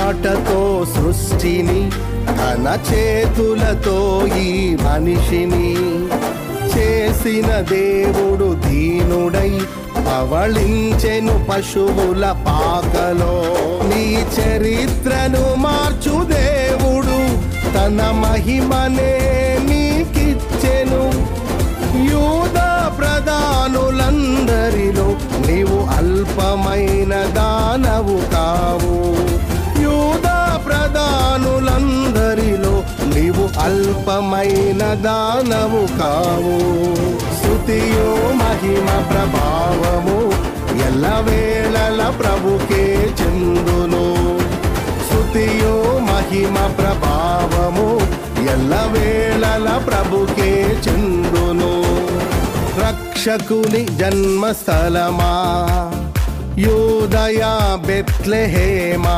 మాటతో సృష్టిని, తన చేతులతో ఈ మనిషిని చేసిన దేవుడు దీనుడై పవళించెను పశువుల పాకలో. నీ చరిత్రను మార్చు దేవుడు తన మహిమనే నీకిచ్చెను. యూదా ప్రధానులందరిలో నీవు అల్పమైన దానవు కావు. యూదా ప్రధానులందరిలో నీవు అల్పమైన దానవు కావు. స్తుతియో మహిమ ప్రభావము ఎల్లవేళల ప్రభుకే చెందును. స్తుతియో మహిమ ప్రభావము ఎల్లవేళల ప్రభుకే చెందును. రక్షకుని జన్మస్థలమా యూదయ బెత్లెహేమా,